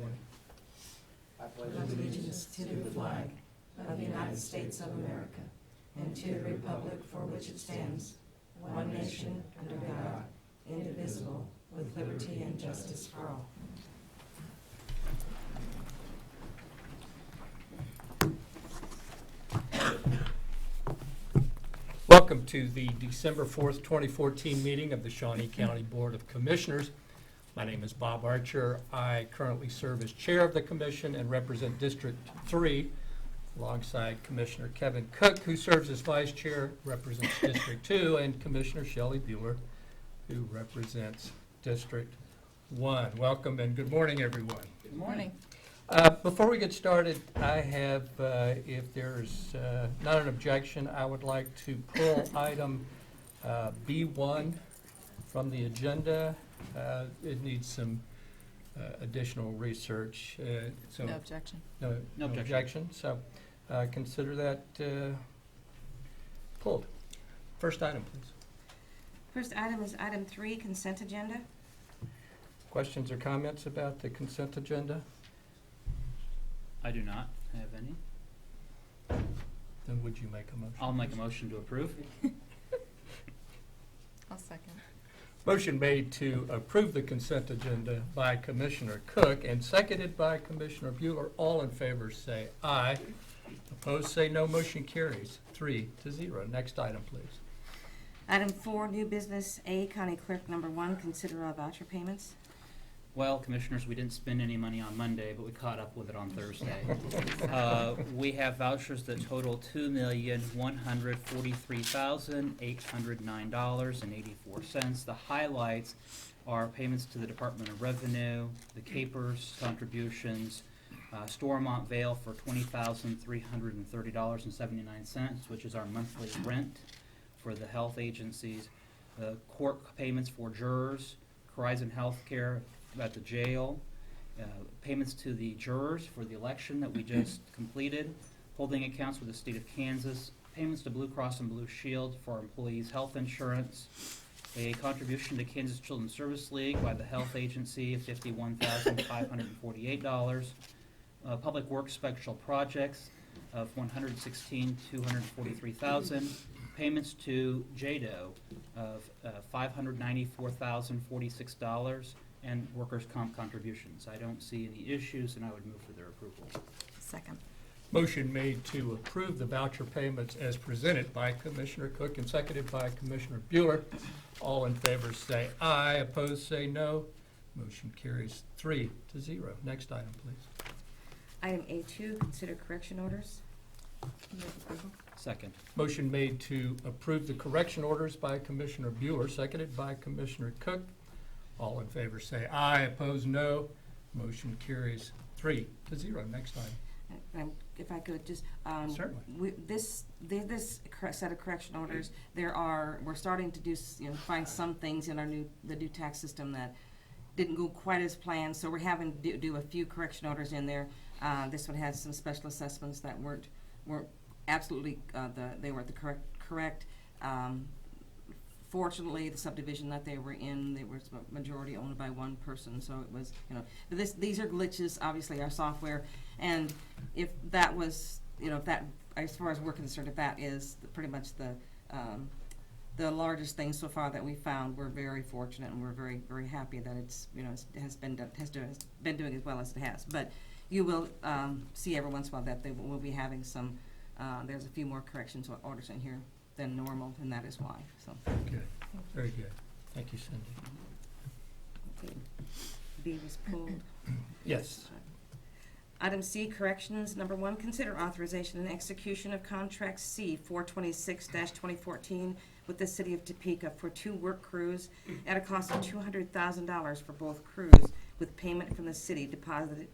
I pledge allegiance to the flag of the United States of America and to the republic for which it stands, one nation, under God, indivisible, with liberty and justice for all. Welcome to the December 4th, 2014 meeting of the Shawnee County Board of Commissioners. My name is Bob Archer. I currently serve as chair of the commission and represent District 3 alongside Commissioner Kevin Cook, who serves as vice chair, represents District 2, and Commissioner Shelley Bueller, who represents District 1. Welcome and good morning, everyone. Good morning. Before we get started, I have, if there's not an objection, I would like to pull item B1 from the agenda. It needs some additional research. So No objection. No objection. So consider that pulled. First item, please. First item is item 3, consent agenda. Questions or comments about the consent agenda? I do not have any. Then would you make a motion? I'll make a motion to approve. I'll second. Motion made to approve the consent agenda by Commissioner Cook and seconded by Commissioner Bueller. All in favor say aye. Opposed say no. Motion carries 3-0. Next item, please. Item 4, new business A, County Clerk number 1, consider all voucher payments. Well, Commissioners, we didn't spend any money on Monday, but we caught up with it on Thursday. We have vouchers that total $2,143,809.84. The highlights are payments to the Department of Revenue, the Capers contributions, Stormont Vale for $20,330.79, which is our monthly rent for the health agencies, court payments for jurors, Horizon Healthcare at the jail, payments to the jurors for the election that we just completed, holding accounts with the state of Kansas, payments to Blue Cross and Blue Shield for our employees' health insurance, a contribution to Kansas Children's Service League by the health agency of $51,548, public works special projects of $116,243,000, payments to JADO of $594,046, and workers' comp contributions. I don't see any issues, and I would move for their approval. Second. Motion made to approve the voucher payments as presented by Commissioner Cook and seconded by Commissioner Bueller. All in favor say aye. Opposed say no. Motion carries 3-0. Next item, please. Item A2, consider correction orders. Move approval. Second. Motion made to approve the correction orders by Commissioner Bueller, seconded by Commissioner Cook. All in favor say aye. Opposed no. Motion carries 3-0. Next item. If I could just, Certainly. this set of correction orders, we're starting to do, find some things in the new tax system that didn't go quite as planned, so we're having to do a few correction orders in there. This one has some special assessments that weren't absolutely, they weren't the correct. Fortunately, the subdivision that they were in, they were majority owned by one person, so it was, these are glitches, obviously, our software, and if that was, if that, as far as we're concerned, if that is pretty much the largest thing so far that we found, we're very fortunate and we're very, very happy that it's, it has been doing as well as it has. But you will see every once in a while that we'll be having some, there's a few more corrections orders in here than normal, and that is why. So. Good. Very good. Thank you, Cindy. Okay. B was pulled. Yes. Item C, corrections. Number 1, consider authorization and execution of contract C 426-2014 with the City of Topeka for 2 work crews at a cost of $200,000 for both crews, with payment from the city deposited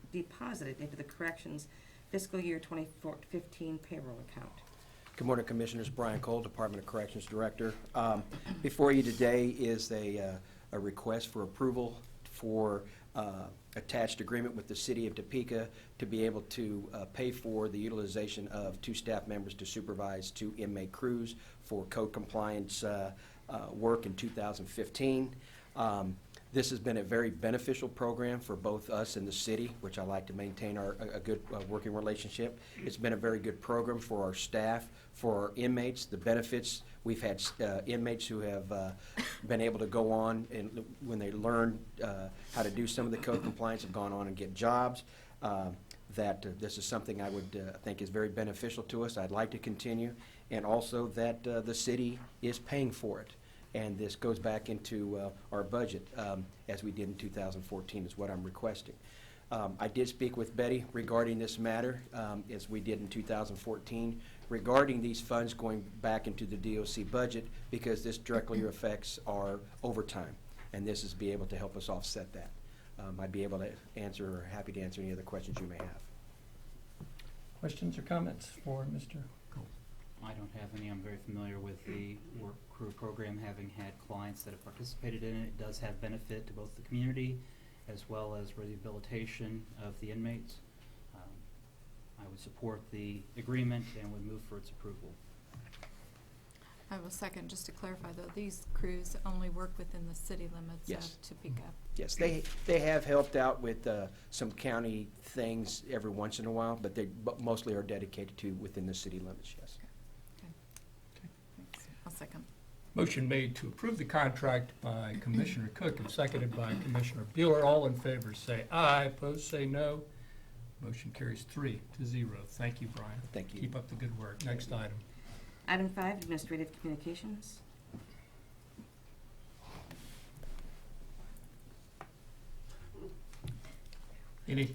into the corrections fiscal year 2015 payroll account. Good morning, Commissioners. Brian Cole, Department of Corrections Director. Before you today is a request for approval for attached agreement with the City of Topeka to be able to pay for the utilization of 2 staff members to supervise 2 inmate crews for code compliance work in 2015. This has been a very beneficial program for both us and the city, which I like to maintain a good working relationship. It's been a very good program for our staff, for our inmates, the benefits. We've had inmates who have been able to go on, and when they learn how to do some of the code compliance, have gone on and get jobs. This is something I would think is very beneficial to us. I'd like to continue, and also that the city is paying for it. And this goes back into our budget, as we did in 2014, is what I'm requesting. I did speak with Betty regarding this matter, as we did in 2014, regarding these funds going back into the DOC budget, because this directly affects our overtime, and this is be able to help us offset that. I'd be able to answer, or happy to answer any other questions you may have. Questions or comments for Mr. Cole? I don't have any. I'm very familiar with the work crew program, having had clients that have participated in it. It does have benefit to both the community as well as rehabilitation of the inmates. I would support the agreement and would move for its approval. I will second, just to clarify though, these crews only work within the city limits Yes. of Topeka. Yes, they have helped out with some county things every once in a while, but they mostly are dedicated to within the city limits, yes. Thanks. I'll second. Motion made to approve the contract by Commissioner Cook and seconded by Commissioner Bueller. All in favor say aye, opposed say no. Motion carries 3-0. Thank you, Brian. Thank you. Keep up the good work. Next item. Item 5, administrative communications. Anyone?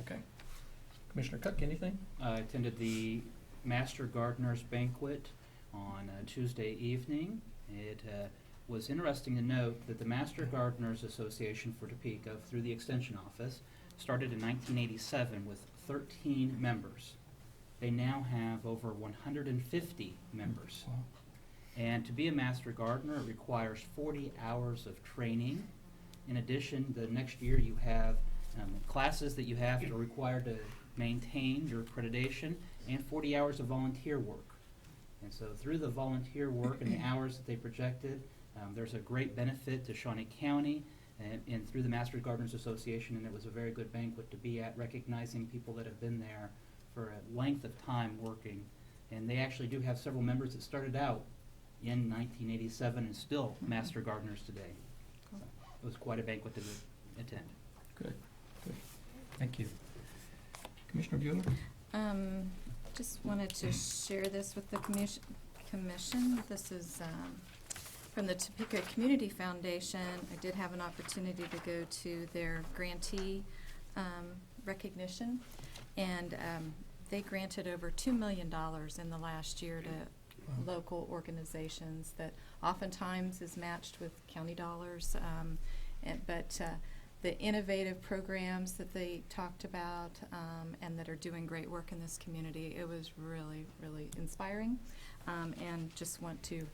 Okay. Commissioner Cook, anything? I attended the Master Gardeners Banquet on Tuesday evening. It was interesting to note that the Master Gardeners Association for Topeka, through the Extension Office, started in 1987 with 13 members. They now have over 150 members. Wow. And to be a Master Gardener, it requires 40 hours of training. In addition, the next year you have classes that you have to require to maintain your accreditation, and 40 hours of volunteer work. And so through the volunteer work and the hours that they projected, there's a great benefit to Shawnee County and through the Master Gardeners Association, and it was a very good banquet to be at, recognizing people that have been there for a length of time working. And they actually do have several members that started out in 1987 and still Master Gardeners today. So it was quite a banquet to attend. Good. Thank you. Commissioner Bueller? Just wanted to share this with the commission. This is from the Topeka Community Foundation. I did have an opportunity to go to their grantee recognition, and they granted over $2 million in the last year to local organizations that oftentimes is matched with county dollars. But the innovative programs that they talked about and that are doing great work in this community, it was really, really inspiring. And just want to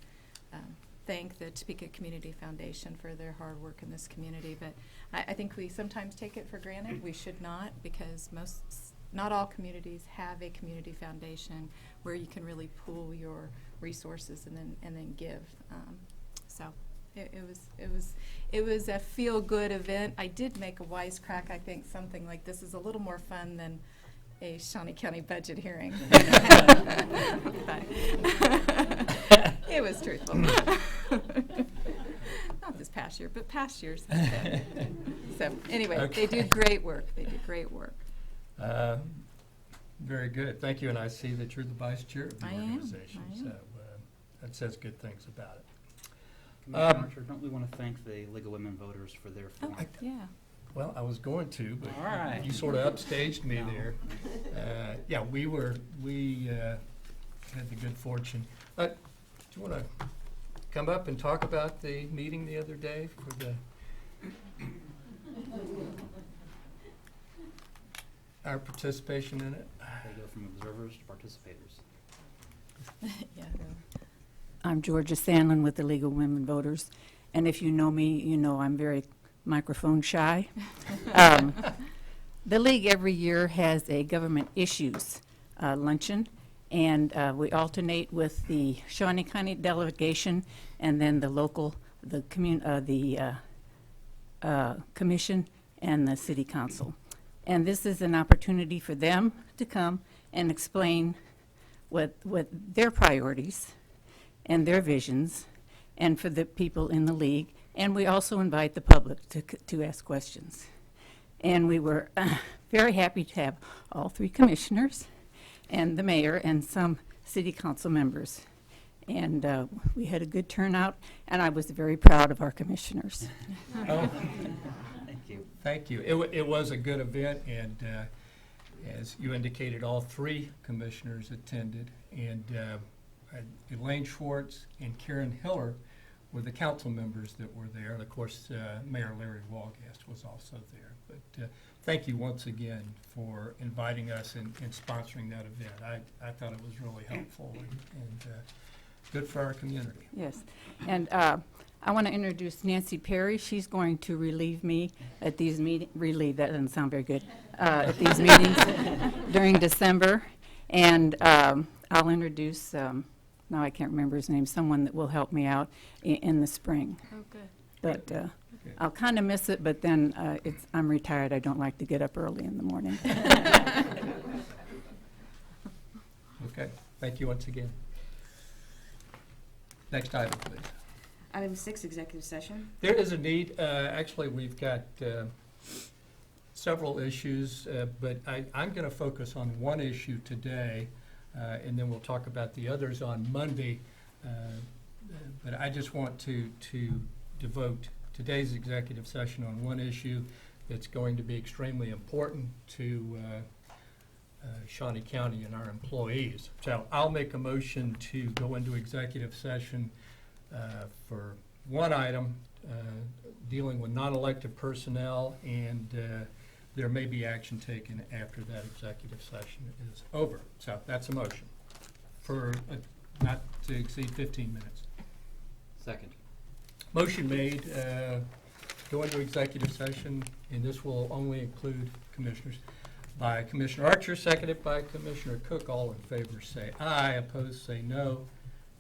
thank the Topeka Community Foundation for their hard work in this community. But I think we sometimes take it for granted. We should not, because not all communities have a community foundation where you can really pool your resources and then give. So it was a feel-good event. I did make a wisecrack. I think something like this is a little more fun than a Shawnee County budget hearing. It was truthful. Not this past year, but past years. So anyway, Okay. They did great work. Very good. Thank you. And I see that you're the vice chair of the I am. organization. I am. So that says good things about it. Commissioner Archer, don't we want to thank the League of Women Voters for their Oh, forum? yeah. Well, I was going to, but All right. you sort of upstaged me No. there. Yeah, we had the good fortune. Do you want to come up and talk about the meeting the other day for our participation in it? They go from observers to participators. Yeah. I'm Georgia Sandlin with the League of Women Voters, and if you know me, you know I'm very microphone shy. The League every year has a government issues luncheon, and we alternate with the Shawnee County delegation and then the local commission and the city council. And this is an opportunity for them to come and explain what their priorities and their visions, and for the people in the league. And we also invite the public to ask questions. And we were very happy to have all three commissioners and the mayor and some city council members. And we had a good turnout, and I was very proud of our commissioners. Oh, Thank you. thank you. It was a good event, and as you indicated, all three commissioners attended, and Elaine Schwartz and Karen Hiller were the council members that were there. And of course, Mayor Larry Walgast was also there. But thank you once again for inviting us and sponsoring that event. I thought it was really helpful and good for our community. Yes. And I want to introduce Nancy Perry. She's going to relieve me at these meetings. Relieve, that doesn't sound very good. At these meetings during December. And I'll introduce, now I can't remember his name, someone that will help me out in the spring. Oh, good. But I'll kind of miss it, but then I'm retired. I don't like to get up early in the morning. Okay, thank you once again. Next item, please. Item 6, executive session. There is a need, actually, we've got several issues, but I'm going to focus on one issue today, and then we'll talk about the others on Monday. But I just want to devote today's executive session on one issue that's going to be extremely important to Shawnee County and our employees. So I'll make a motion to go into executive session for one item dealing with non-elected personnel, and there may be action taken after that executive session is over. So that's a motion for not to exceed 15 minutes. Second. Motion made, go into executive session, and this will only include commissioners, by Commissioner Archer, seconded by Commissioner Cook. All in favor say aye, opposed say no.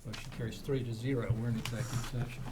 Motion carries 3-0. We're in executive session.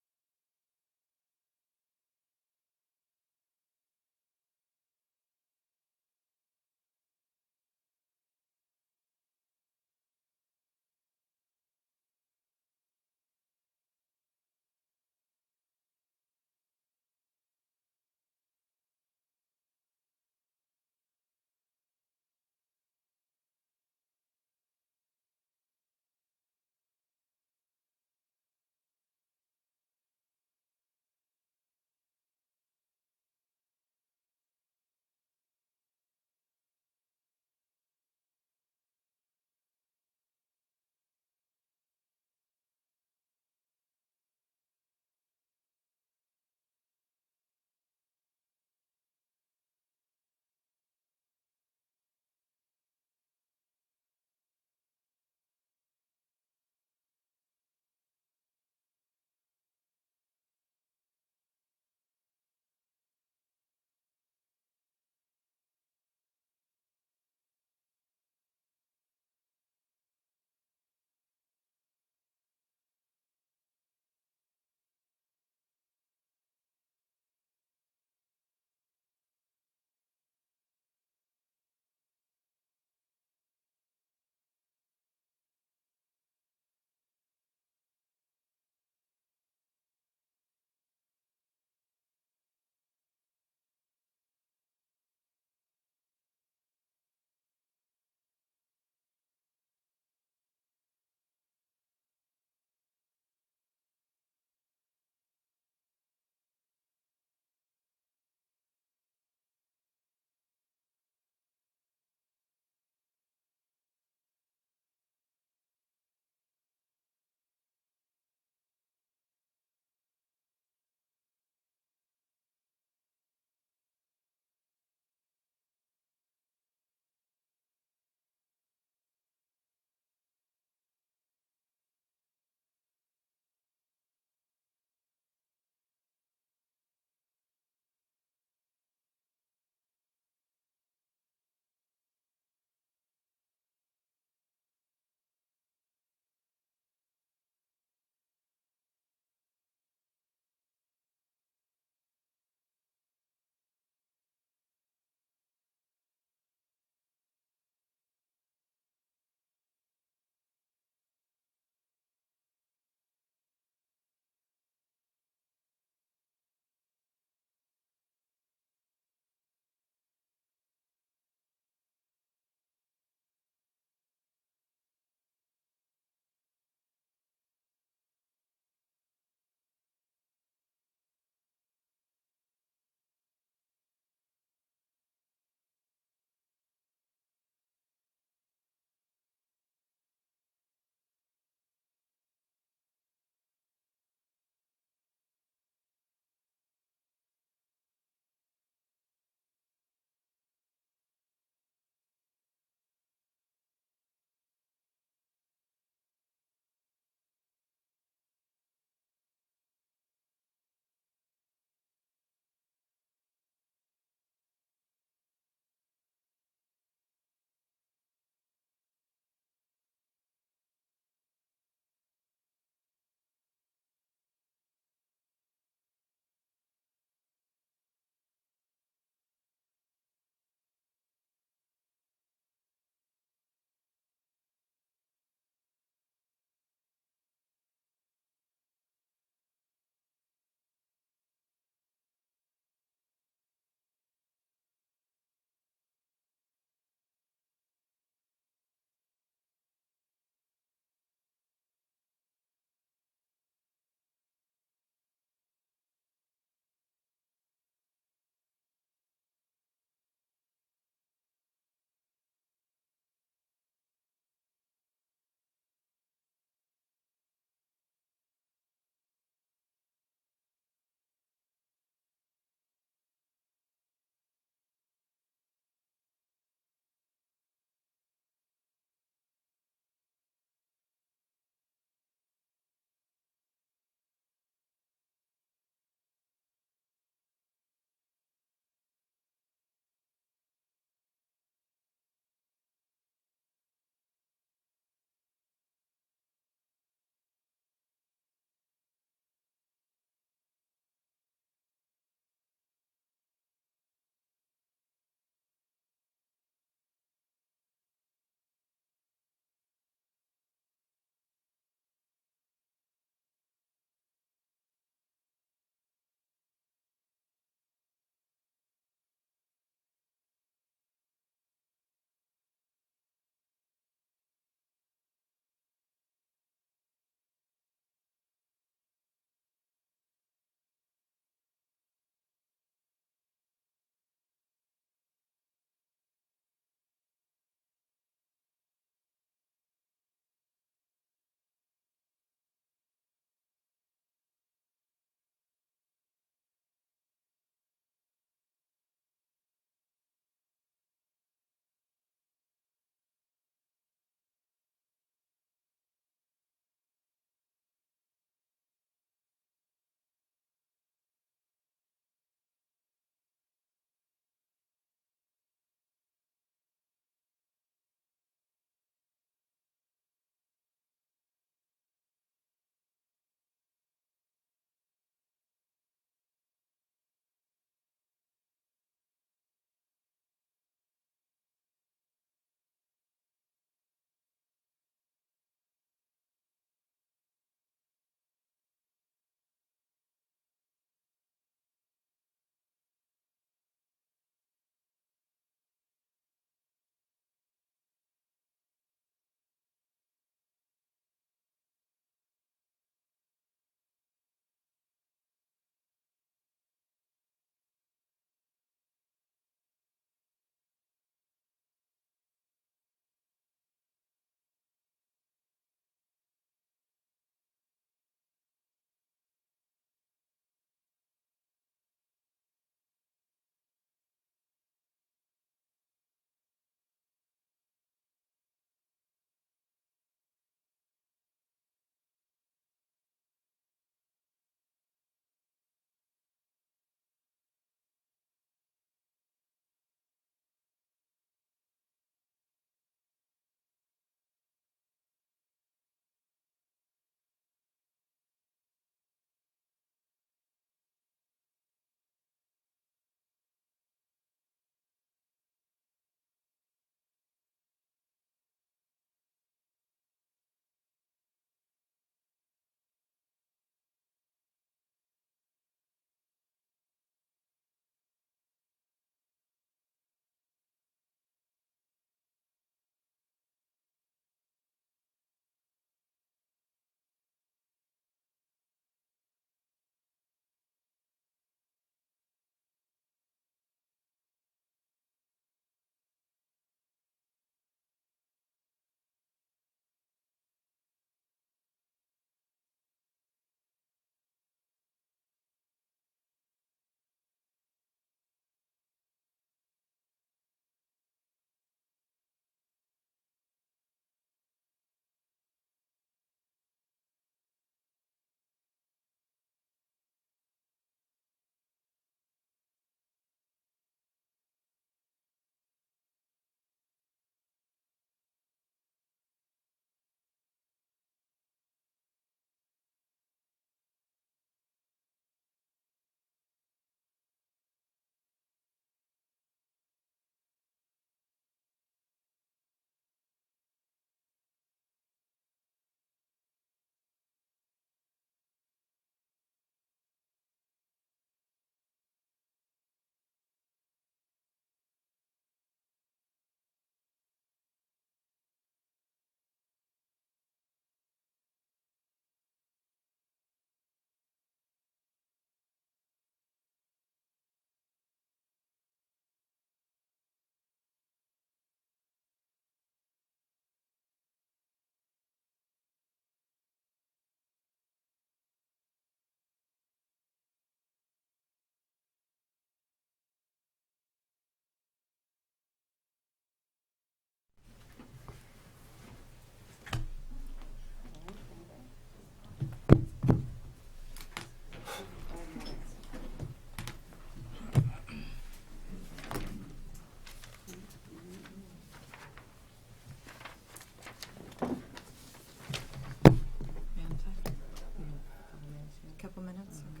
couple minutes? Okay.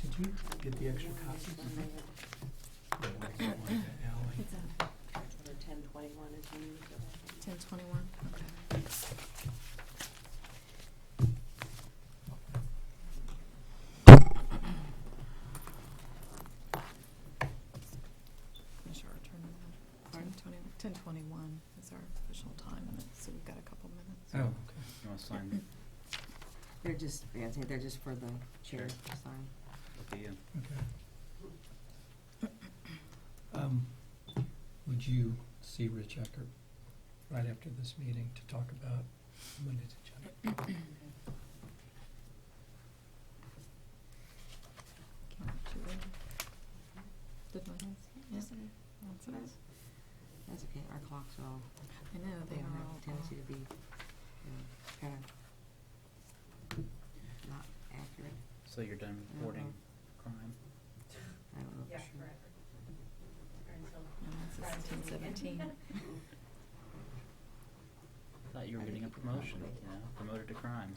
Did you get the extra copies? Yeah, I got one at Ally. It's a Or 1021 is when you do that. 10:21, okay. Commissioner, turn it on. 10:21 is our official time, and so we've got a couple minutes. Oh, okay. You want to sign? They're just, yeah, I think they're just for the chair to sign. Up to you. Okay. Would you see Rich Eckert right after this meeting to talk about Monday's agenda? Did my hands? Yes, Yeah. That's it. That's okay, our clocks are all, I know, they they have are all. a tendency to be, kind of not accurate. So you're done reporting crime? I don't know for Yeah, sure. forever. No, this is 10:17. Thought you were getting a promotion, you know, promoted to crime.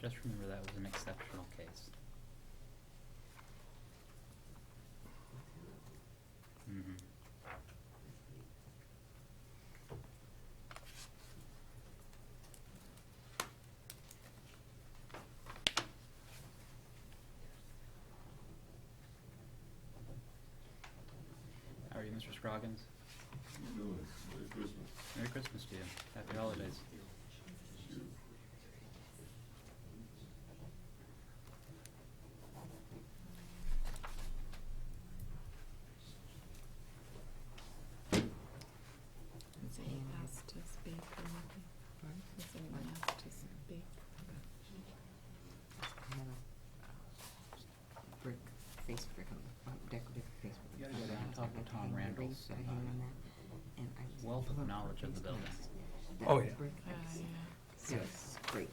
Just remember that was an exceptional case. Mm-hmm. How are you, Mr. Scroggins? Merry Christmas. Merry Christmas to you. Happy holidays. Is anyone asked to speak or nothing? Is anyone asked to speak? I have a brick, face brick on the front, decorative face brick. You gotta go down and talk to Tom Randall sometime. Wealth of knowledge of the building. Oh, yeah. Yes, great.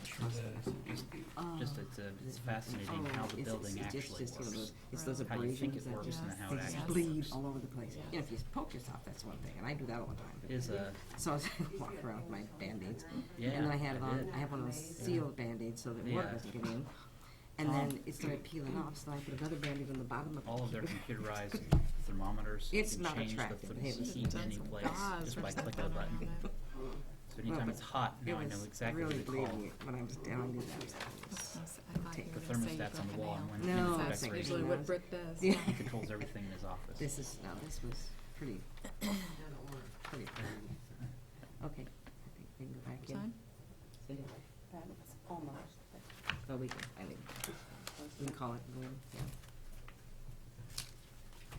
It's fascinating how the building actually works. It's those How you think it abrasions that works just, and how they it just actually bleed works. all over the place. You know, if you poke yourself, that's one thing, and I do that all the time. It is a, So I was walking around with my Band-Aids, yeah, and then I had it on, did. I have one of those sealed Band-Aids so that water Yeah. doesn't get in. And then it started peeling off, so I put another Band-Aid on the bottom of it. All of their computerized thermometers It's can not change attractive, the but hey, listen, heat in done any some place gauze just or by something clicking a on button. it. So anytime it's hot, now I know exactly what really to call. bleeding when I was down, I knew that was. I thought you The were gonna say you thermostat's on broke the a wall, nail. and when No, it's That's decorated, usually what Brick does. Yeah. he controls everything in his office. This is, no, this was pretty, pretty. Okay, I think we can go back in. Time? That's almost. Oh, we can, I think, we can call it, go in, yeah.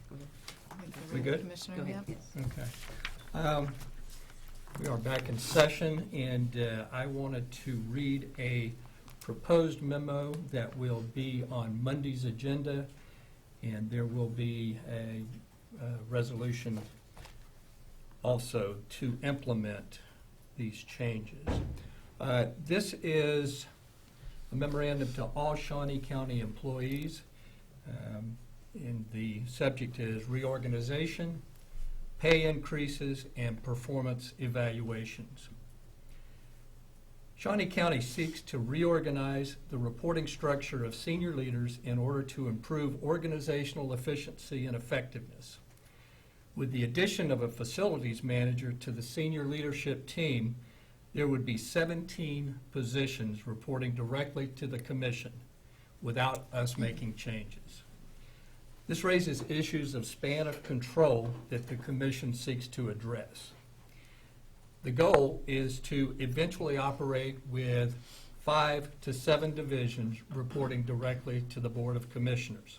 Go ahead. I think We you're good? ready, Commissioner, Go yeah? ahead, yes. Okay. We are back in session, and I wanted to read a proposed memo that will be on Monday's agenda, and there will be a resolution also to implement these changes. This is a memorandum to all Shawnee County employees, and the subject is reorganization, pay increases, and performance evaluations. Shawnee County seeks to reorganize the reporting structure of senior leaders in order to improve organizational efficiency and effectiveness. With the addition of a facilities manager to the senior leadership team, there would be 17 positions reporting directly to the commission without us making changes. This raises issues of span of control that the commission seeks to address. The goal is to eventually operate with 5 to 7 divisions reporting directly to the Board of Commissioners.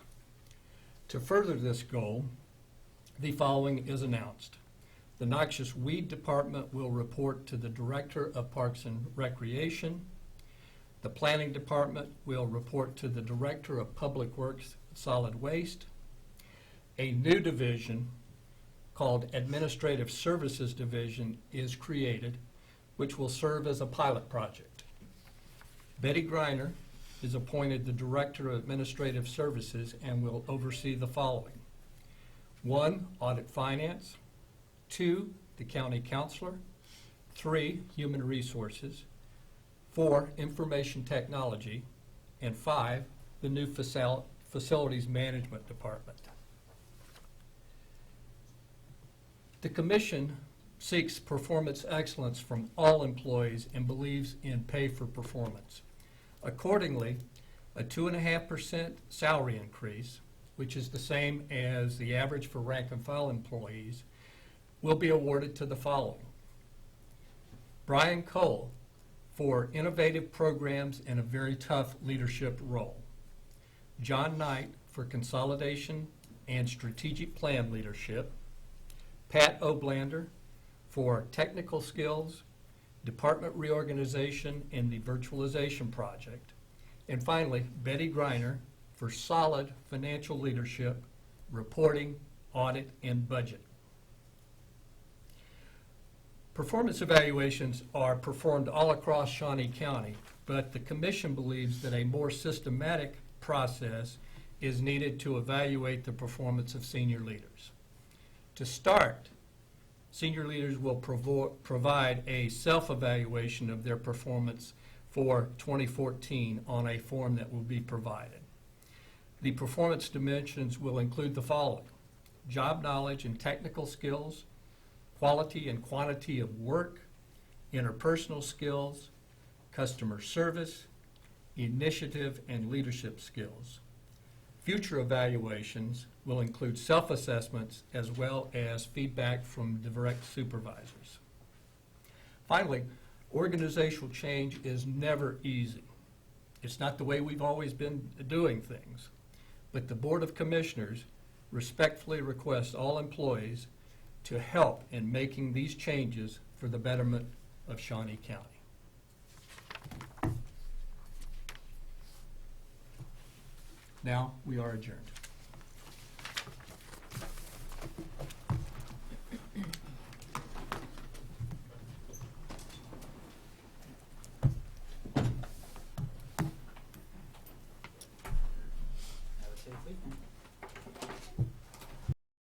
To further this goal, the following is announced. The Noxious Weed Department will report to the Director of Parks and Recreation. The Planning Department will report to the Director of Public Works Solid Waste. A new division called Administrative Services Division is created which will serve as a pilot project. Betty Griner is appointed the Director of Administrative Services and will oversee the following: 1, audit finance; 2, the county counselor; 3, human resources; 4, information technology; and 5, the new facilities management department. The commission seeks performance excellence from all employees and believes in pay for performance. Accordingly, a 2.5% salary increase, which is the same as the average for rank and file employees, will be awarded to the following: Brian Cole for innovative programs and a very tough leadership role; John Knight for consolidation and strategic plan leadership; Pat Oblander for technical skills, department reorganization, and the virtualization project; and finally, Betty Griner for solid financial leadership, reporting, audit, and budget. Performance evaluations are performed all across Shawnee County, but the commission believes that a more systematic process is needed to evaluate the performance of senior leaders. To start, senior leaders will provide a self-evaluation of their performance for 2014 on a form that will be provided. The performance dimensions will include the following: job knowledge and technical skills, quality and quantity of work, interpersonal skills, customer service, initiative and leadership skills. Future evaluations will include self-assessments as well as feedback from direct supervisors. Finally, organizational change is never easy. It's not the way we've always been doing things, but the Board of Commissioners respectfully requests all employees to help in making these changes for the betterment of Shawnee County. Now, we are adjourned.